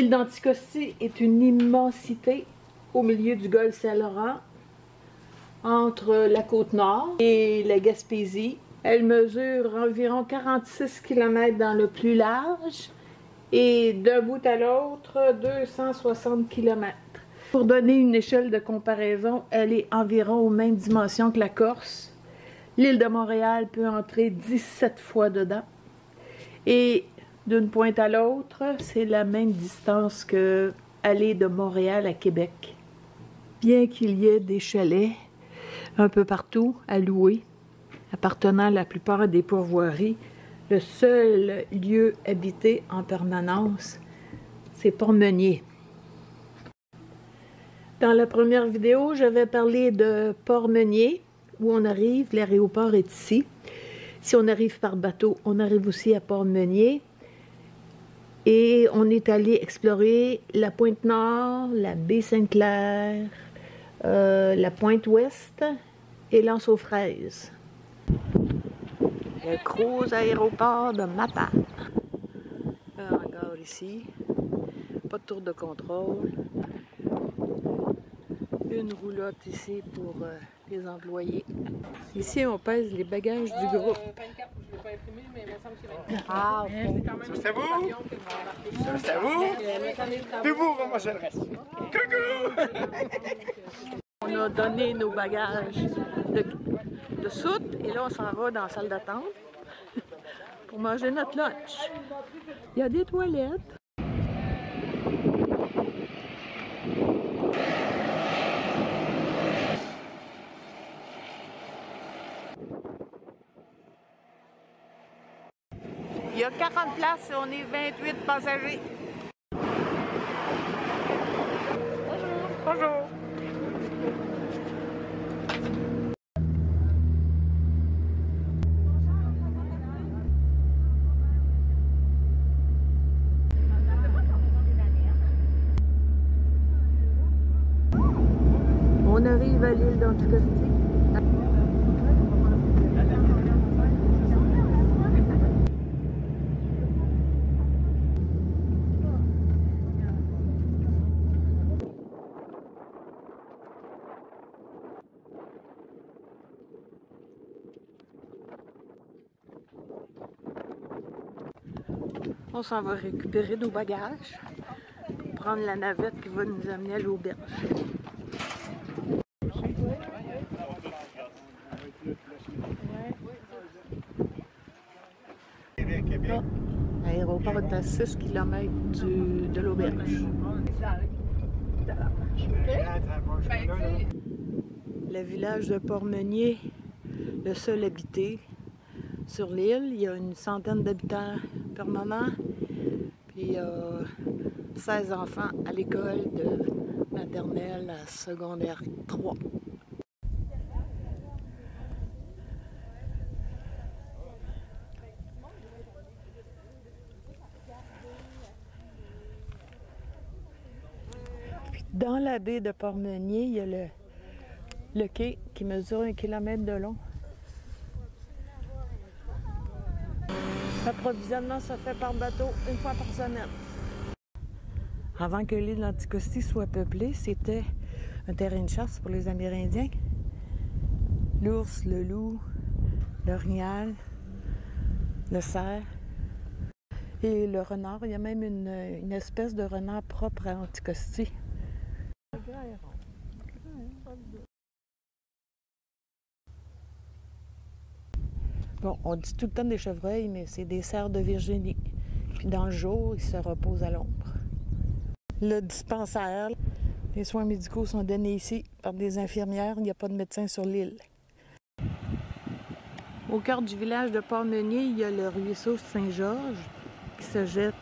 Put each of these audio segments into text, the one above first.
L'île d'Anticosti est une immensité au milieu du golfe Saint-Laurent, entre la côte nord et la Gaspésie. Elle mesure environ 46 km dans le plus large et d'un bout à l'autre 260 km. Pour donner une échelle de comparaison, elle est environ aux mêmes dimensions que la Corse. L'île de Montréal peut entrer 17 fois dedans. Et d'une pointe à l'autre, c'est la même distance que aller de Montréal à Québec. Bien qu'il y ait des chalets un peu partout à louer, appartenant à la plupart des pourvoiries, le seul lieu habité en permanence, c'est Port-Meunier. Dans la première vidéo, j'avais parlé de Port-Meunier, où on arrive, l'aéroport est ici. Si on arrive par bateau, on arrive aussi à Port-Meunier. Et on est allé explorer la pointe nord, la baie Sainte-Claire, la pointe ouest et l'Anse aux Fraises. Le gros aéroport de Matane. Un hangar ici. Pas de tour de contrôle. Une roulotte ici pour les employés. Ici, on pèse les bagages du groupe. Ah, ok. Ça c'est vous? Ça c'est vous? C'est vous, moi je le reste. Coucou! On a donné nos bagages de soute et là on s'en va dans la salle d'attente pour manger notre lunch. Il y a des toilettes. Il y a 40 places et on est 28 passagers. Bonjour. Bonjour. On arrive à l'île d'Anticosti. On s'en va récupérer nos bagages pour prendre la navette qui va nous amener à l'auberge. L'aéroport est à 6 km de l'auberge. Le village de Port-Meunier, le seul habité sur l'île. Il y a une centaine d'habitants permanents. Puis il y a 16 enfants à l'école de maternelle à secondaire 3. Dans la baie de Port-Meunier, il y a le quai qui mesure 1 km de long. L'approvisionnement se fait par bateau une fois par semaine. Avant que l'île d'Anticosti soit peuplée, c'était un terrain de chasse pour les Amérindiens. L'ours, le loup, l'orignal, le cerf et le renard. Il y a même une espèce de renard propre à Anticosti. Bon, on dit tout le temps des chevreuils, mais c'est des cerfs de Virginie. Puis dans le jour, ils se reposent à l'ombre. Le dispensaire, les soins médicaux sont donnés ici par des infirmières. Il n'y a pas de médecin sur l'île. Au cœur du village de Port-Meunier, il y a le ruisseau Saint-Georges qui se jette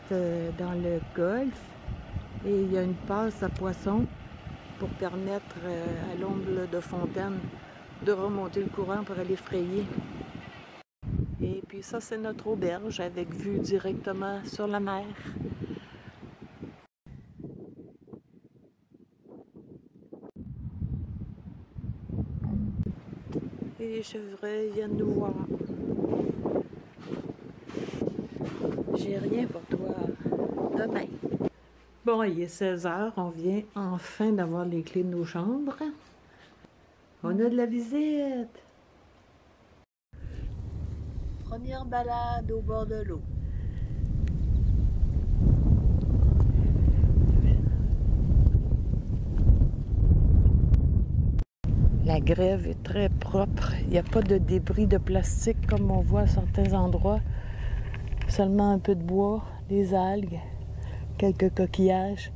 dans le golfe. Et il y a une passe à poissons pour permettre à l'ombre de fontaine de remonter le courant pour aller frayer. Et puis ça, c'est notre auberge avec vue directement sur la mer. Et les chevreuils viennent nous voir. J'ai rien pour toi demain. Bon, il est 16 h, on vient enfin d'avoir les clés de nos chambres. On a de la visite! Première balade au bord de l'eau. La grève est très propre. Il n'y a pas de débris de plastique comme on voit à certains endroits. Seulement un peu de bois, des algues, quelques coquillages.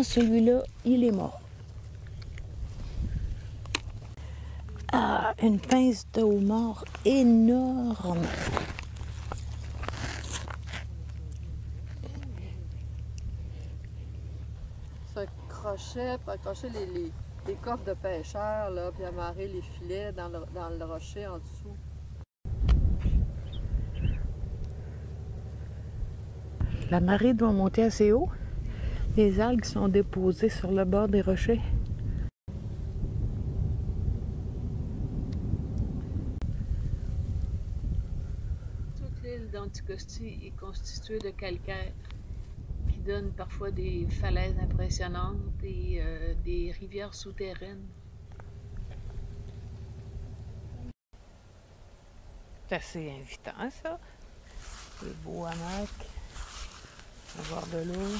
Celui-là, il est mort. Ah, une pince de homard énorme. Un crochet pour accrocher les coffres de pêcheurs, là, puis amarrer les filets dans le rocher en dessous. La marée doit monter assez haut. Les algues sont déposées sur le bord des rochers. Toute l'île d'Anticosti est constituée de calcaire qui donne parfois des falaises impressionnantes et des rivières souterraines. C'est assez invitant, ça. Les beaux hamacs, au bord de l'eau.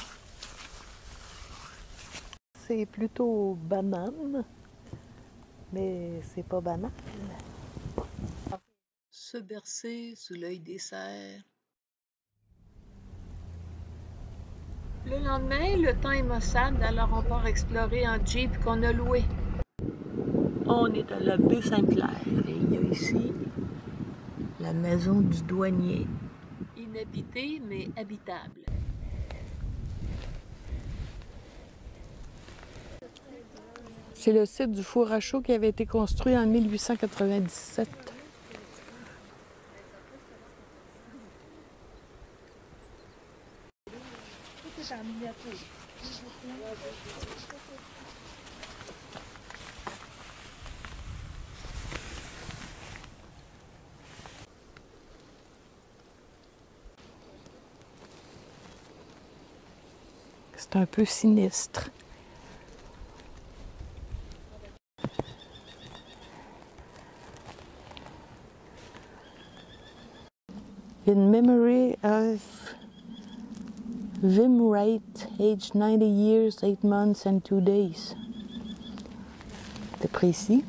C'est plutôt banane, mais c'est pas banal. Se bercer sous l'œil des cerfs. Le lendemain, le temps est maussade, alors on part explorer en Jeep qu'on a loué. On est à la baie Sainte-Claire et il y a ici la maison du douanier. Inhabitée, mais habitable. C'est le site du four à chaux qui avait été construit en 1897. C'est un peu sinistre. In memory of Wim Wright, aged 90 years, 8 months and 2 days. C'est précis.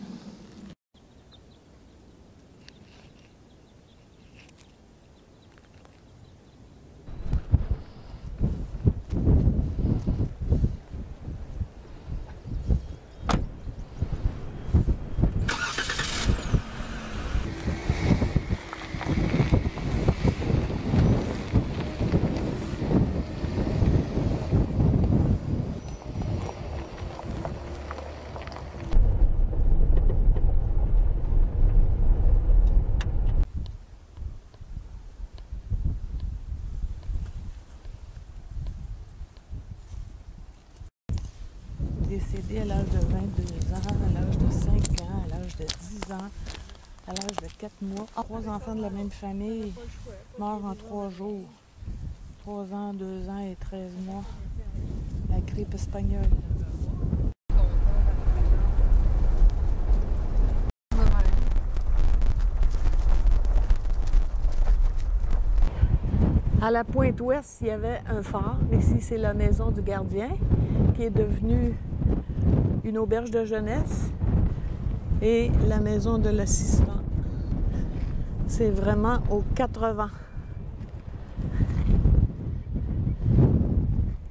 Décédé à l'âge de 22 ans, à l'âge de 5 ans, à l'âge de 10 ans, à l'âge de 4 mois. 3 enfants de la même famille, morts en 3 jours. 3 ans, 2 ans et 13 mois. La grippe espagnole. À la pointe ouest, il y avait un phare. Ici, c'est la maison du gardien, qui est devenue une auberge de jeunesse, et la maison de l'assistant. C'est vraiment aux 80.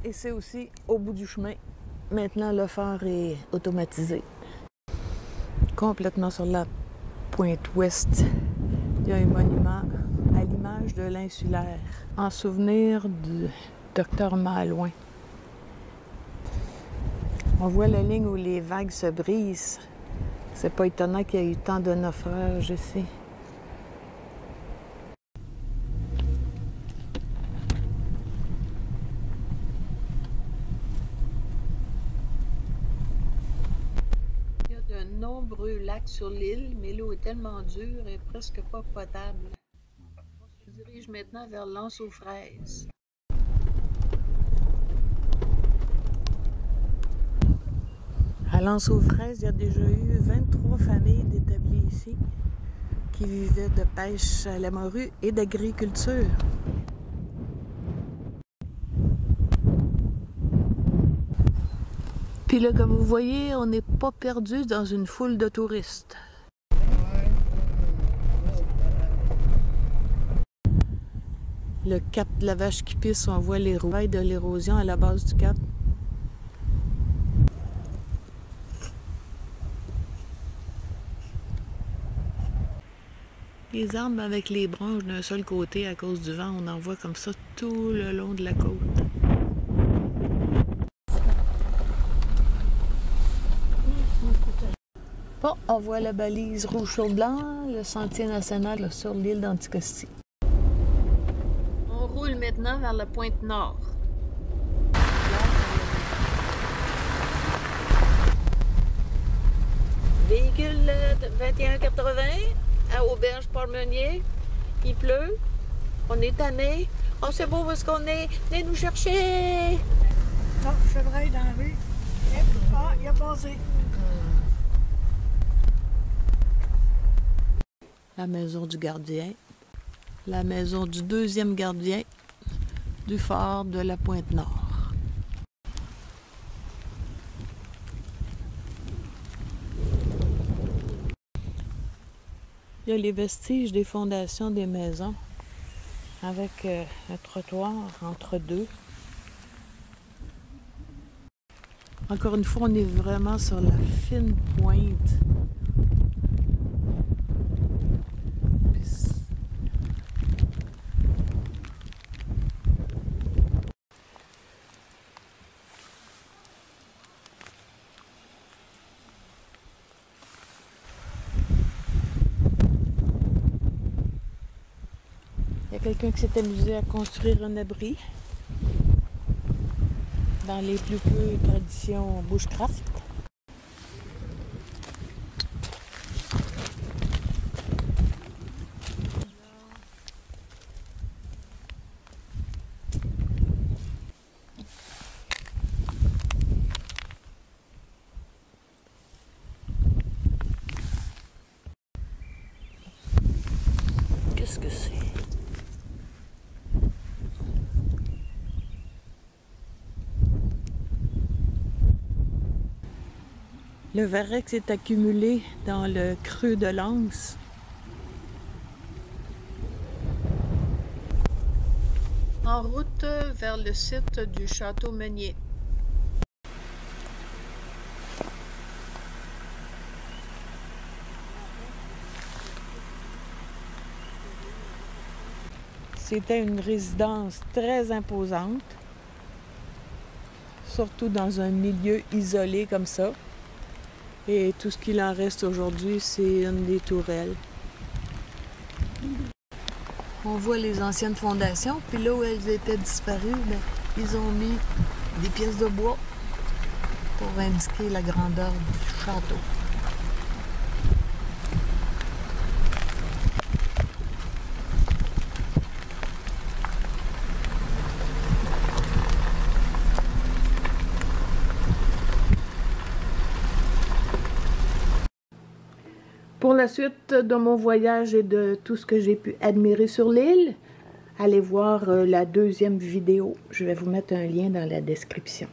Et c'est aussi au bout du chemin. Maintenant, le phare est automatisé. Complètement sur la pointe ouest, il y a un monument à l'image de l'insulaire, en souvenir du docteur Malouin. On voit la ligne où les vagues se brisent. C'est pas étonnant qu'il y ait eu tant de naufrages ici. Il y a de nombreux lacs sur l'île, mais l'eau est tellement dure et presque pas potable. On se dirige maintenant vers l'Anse aux fraises. À L'Anse-aux-Fraises, il y a déjà eu 23 familles d'établis ici qui vivaient de pêche à la morue et d'agriculture. Puis là, comme vous voyez, on n'est pas perdu dans une foule de touristes. Le cap de la Vache qui pisse, on voit les rouailles de l'érosion à la base du cap. Les arbres avec les branches d'un seul côté à cause du vent, on en voit comme ça tout le long de la côte. Bon, on voit la balise rouge-chaud-blanc, le sentier national là, sur l'île d'Anticosti. On roule maintenant vers la pointe nord. Véhicule 2180 à Auberge Port-Meunier. Il pleut. On est tanné. Oh, c'est beau parce qu'on est. Venez nous chercher! Non, chevreuil dans la rue. Ah, il a passé. La maison du gardien. La maison du deuxième gardien du phare de la Pointe-Nord. Il y a les vestiges des fondations des maisons avec un trottoir entre deux. Encore une fois, on est vraiment sur la fine pointe. Il y a quelqu'un qui s'est amusé à construire un abri dans les plus peu traditions bushcraft. Qu'est-ce que c'est? Le varech s'est accumulé dans le creux de l'Anse. En route vers le site du Château Meunier. C'était une résidence très imposante, surtout dans un milieu isolé comme ça. Et tout ce qu'il en reste aujourd'hui, c'est une des tourelles. On voit les anciennes fondations, puis là où elles étaient disparues, bien, ils ont mis des pièces de bois pour indiquer la grandeur du château. Pour la suite de mon voyage et de tout ce que j'ai pu admirer sur l'île, allez voir la deuxième vidéo. Je vais vous mettre un lien dans la description.